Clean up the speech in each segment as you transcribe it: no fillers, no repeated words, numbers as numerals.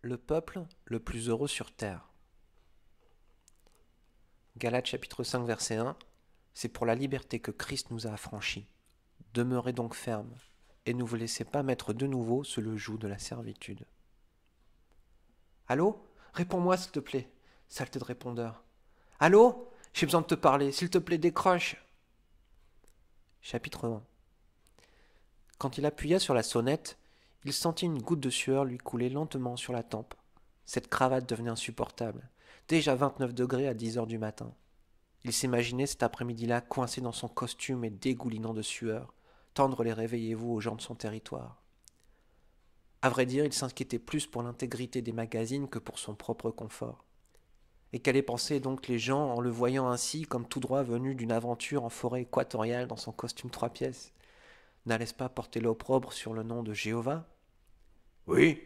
le peuple le plus heureux sur terre. Galates chapitre 5 verset 1. C'est pour la liberté que Christ nous a affranchis. Demeurez donc fermes, et ne vous laissez pas mettre de nouveau sous le joug de la servitude. Allô? Réponds-moi s'il te plaît, saleté de répondeur. Allô? J'ai besoin de te parler, s'il te plaît décroche. Chapitre 1. Quand il appuya sur la sonnette, il sentit une goutte de sueur lui couler lentement sur la tempe. Cette cravate devenait insupportable. Déjà 29 degrés à 10 heures du matin. Il s'imaginait cet après-midi-là coincé dans son costume et dégoulinant de sueur, tendre les réveillez-vous aux gens de son territoire. À vrai dire, il s'inquiétait plus pour l'intégrité des magazines que pour son propre confort. Et qu'allaient penser donc les gens en le voyant ainsi comme tout droit venu d'une aventure en forêt équatoriale dans son costume 3 pièces? N'allait-ce pas porter l'opprobre sur le nom de Jéhovah? Oui,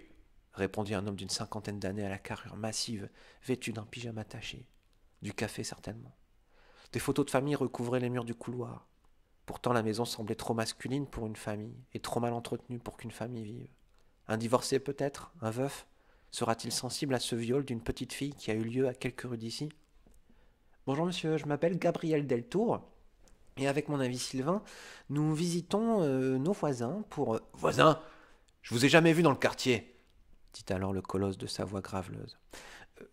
répondit un homme d'une cinquantaine d'années à la carrure massive, vêtu d'un pyjama taché. Du café certainement. Des photos de famille recouvraient les murs du couloir. Pourtant la maison semblait trop masculine pour une famille, et trop mal entretenue pour qu'une famille vive. Un divorcé peut-être? Un veuf? Sera-t-il sensible à ce viol d'une petite fille qui a eu lieu à quelques rues d'ici? Bonjour monsieur, je m'appelle Gabriel Deltour, et avec mon ami Sylvain, nous visitons nos voisins pour... Voisins? Je vous ai jamais vu dans le quartier, dit alors le colosse de sa voix graveleuse.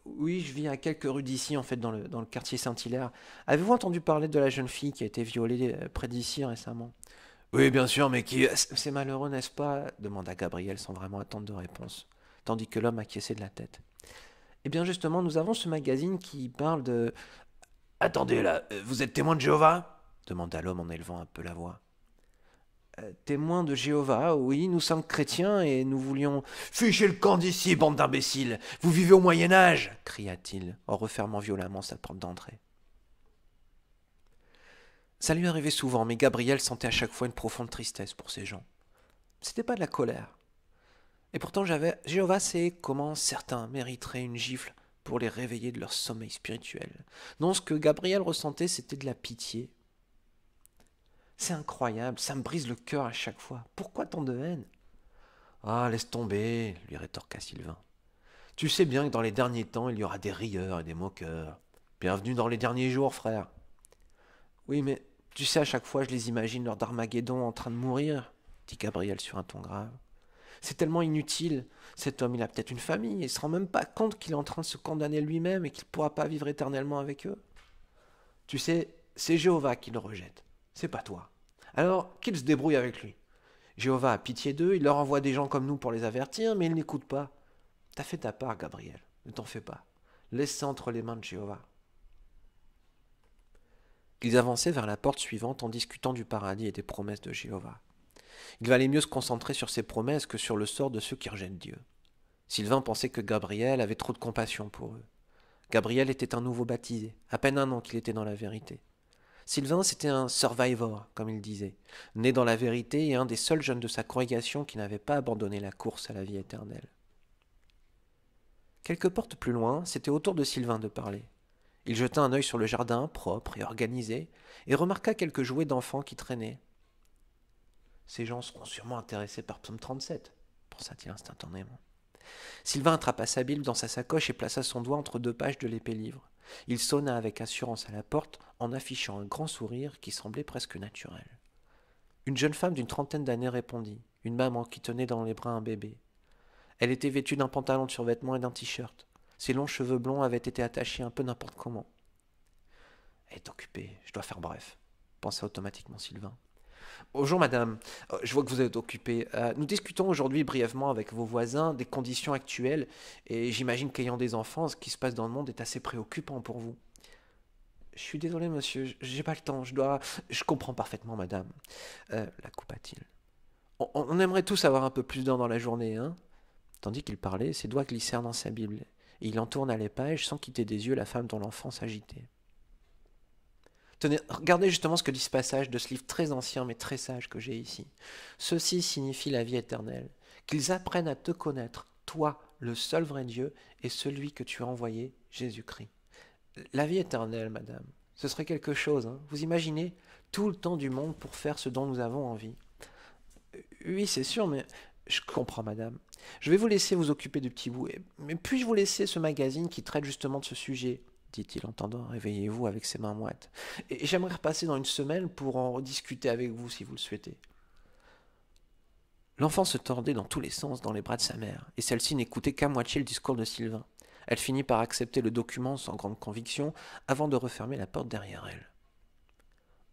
Oui, je vis à quelques rues d'ici, en fait, dans le quartier Saint-Hilaire. Avez-vous entendu parler de la jeune fille qui a été violée près d'ici récemment? Oui, bien sûr, mais qui... C'est malheureux, n'est-ce pas? Demanda Gabriel sans vraiment attendre de réponse, tandis que l'homme acquiesçait de la tête. Eh bien justement, nous avons ce magazine qui parle de... Attendez là, vous êtes témoin de Jéhovah? Demanda l'homme en élevant un peu la voix. Témoin de Jéhovah, oui, nous sommes chrétiens et nous voulions... Fichez le camp d'ici, bande d'imbéciles! Vous vivez au Moyen-Âge! Cria-t-il, en refermant violemment sa porte d'entrée. Ça lui arrivait souvent, mais Gabriel sentait à chaque fois une profonde tristesse pour ces gens. C'était pas de la colère. Et pourtant, Jéhovah sait comment certains mériteraient une gifle pour les réveiller de leur sommeil spirituel. Non, ce que Gabriel ressentait, c'était de la pitié. C'est incroyable, ça me brise le cœur à chaque fois. Pourquoi tant de haine? Ah, laisse tomber, lui rétorqua Sylvain. Tu sais bien que dans les derniers temps, il y aura des rieurs et des moqueurs. Bienvenue dans les derniers jours, frère. Oui, mais tu sais, à chaque fois, je les imagine lors d'Armageddon en train de mourir, dit Gabriel sur un ton grave. C'est tellement inutile. Cet homme, il a peut-être une famille, et il se rend même pas compte qu'il est en train de se condamner lui-même et qu'il ne pourra pas vivre éternellement avec eux. Tu sais, c'est Jéhovah qui le rejette. C'est pas toi. Alors, qu'il se débrouille avec lui. Jéhovah a pitié d'eux, il leur envoie des gens comme nous pour les avertir, mais ils n'écoutent pas. T'as fait ta part, Gabriel. Ne t'en fais pas. Laisse ça entre les mains de Jéhovah. Ils avançaient vers la porte suivante en discutant du paradis et des promesses de Jéhovah. Il valait mieux se concentrer sur ses promesses que sur le sort de ceux qui rejettent Dieu. Sylvain pensait que Gabriel avait trop de compassion pour eux. Gabriel était un nouveau baptisé, à peine un an qu'il était dans la vérité. Sylvain, c'était un survivor, comme il disait, né dans la vérité et un des seuls jeunes de sa congrégation qui n'avait pas abandonné la course à la vie éternelle. Quelques portes plus loin, c'était au tour de Sylvain de parler. Il jeta un œil sur le jardin, propre et organisé, et remarqua quelques jouets d'enfants qui traînaient. Ces gens seront sûrement intéressés par Psaume 37, pensa-t-il instantanément. Sylvain attrapa sa Bible dans sa sacoche et plaça son doigt entre deux pages de l'épais livre. Il sonna avec assurance à la porte en affichant un grand sourire qui semblait presque naturel. Une jeune femme d'une trentaine d'années répondit, une maman qui tenait dans les bras un bébé. Elle était vêtue d'un pantalon de survêtement et d'un t-shirt. Ses longs cheveux blonds avaient été attachés un peu n'importe comment. Elle est occupée, je dois faire bref, pensa automatiquement Sylvain. Bonjour madame, je vois que vous êtes occupée. Nous discutons aujourd'hui brièvement avec vos voisins des conditions actuelles et j'imagine qu'ayant des enfants, ce qui se passe dans le monde est assez préoccupant pour vous. Je suis désolé monsieur, j'ai pas le temps, Je comprends parfaitement madame, la coupa-t-il. On aimerait tous avoir un peu plus d'heures dans la journée, hein? Tandis qu'il parlait, ses doigts glissèrent dans sa Bible et il entourna les pages sans quitter des yeux la femme dont l'enfant s'agitait. Tenez, regardez justement ce que dit ce passage de ce livre très ancien mais très sage que j'ai ici. Ceci signifie la vie éternelle, qu'ils apprennent à te connaître, toi, le seul vrai Dieu, et celui que tu as envoyé, Jésus-Christ. La vie éternelle, madame, ce serait quelque chose, hein. Vous imaginez tout le temps du monde pour faire ce dont nous avons envie. Oui, c'est sûr, mais Je comprends, madame. Je vais vous laisser vous occuper du petit bout. Mais puis-je vous laisser ce magazine qui traite justement de ce sujet, dit-il en tendant Réveillez-vous avec ses mains moites. Et j'aimerais repasser dans une semaine pour en rediscuter avec vous si vous le souhaitez. L'enfant se tordait dans tous les sens dans les bras de sa mère, et celle-ci n'écoutait qu'à moitié le discours de Sylvain. Elle finit par accepter le document sans grande conviction avant de refermer la porte derrière elle.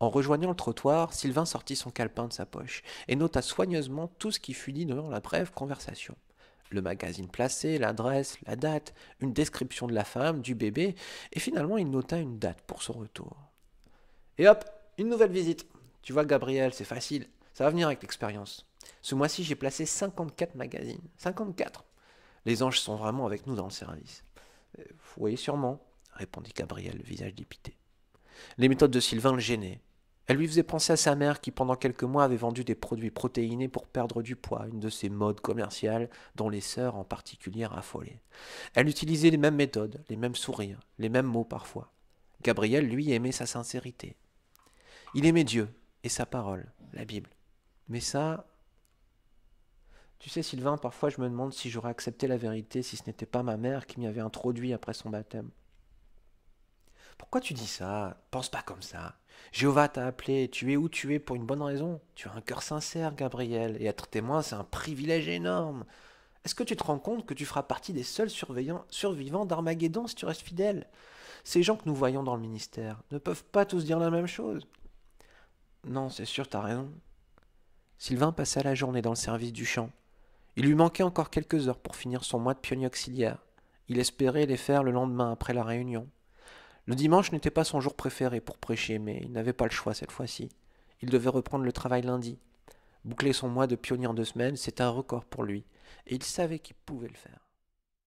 En rejoignant le trottoir, Sylvain sortit son calepin de sa poche et nota soigneusement tout ce qui fut dit durant la brève conversation. Le magazine placé, l'adresse, la date, une description de la femme, du bébé, et finalement il nota une date pour son retour. Et hop, une nouvelle visite. Tu vois, Gabriel, c'est facile, ça va venir avec l'expérience. Ce mois-ci, j'ai placé 54 magazines. 54. Les anges sont vraiment avec nous dans le service. Vous voyez sûrement, répondit Gabriel, le visage dépité. Les méthodes de Sylvain le gênaient. Elle lui faisait penser à sa mère qui, pendant quelques mois, avait vendu des produits protéinés pour perdre du poids, une de ces modes commerciales dont les sœurs en particulier raffolaient. Elle utilisait les mêmes méthodes, les mêmes sourires, les mêmes mots parfois. Gabriel, lui, aimait sa sincérité. Il aimait Dieu et sa parole, la Bible. Mais ça... Tu sais, Sylvain, parfois je me demande si j'aurais accepté la vérité si ce n'était pas ma mère qui m'y avait introduit après son baptême. Pourquoi tu dis ça? Pense pas comme ça. Jéhovah t'a appelé, tu es où tu es pour une bonne raison. Tu as un cœur sincère, Gabriel, et être témoin, c'est un privilège énorme. Est-ce que tu te rends compte que tu feras partie des seuls survivants d'Armageddon si tu restes fidèle? Ces gens que nous voyons dans le ministère ne peuvent pas tous dire la même chose. Non, c'est sûr, t'as raison. Sylvain passa la journée dans le service du champ. Il lui manquait encore quelques heures pour finir son mois de pionnier auxiliaire. Il espérait les faire le lendemain après la réunion. Le dimanche n'était pas son jour préféré pour prêcher, mais il n'avait pas le choix cette fois-ci. Il devait reprendre le travail lundi. Boucler son mois de pionnier en 2 semaines, c'était un record pour lui, et il savait qu'il pouvait le faire.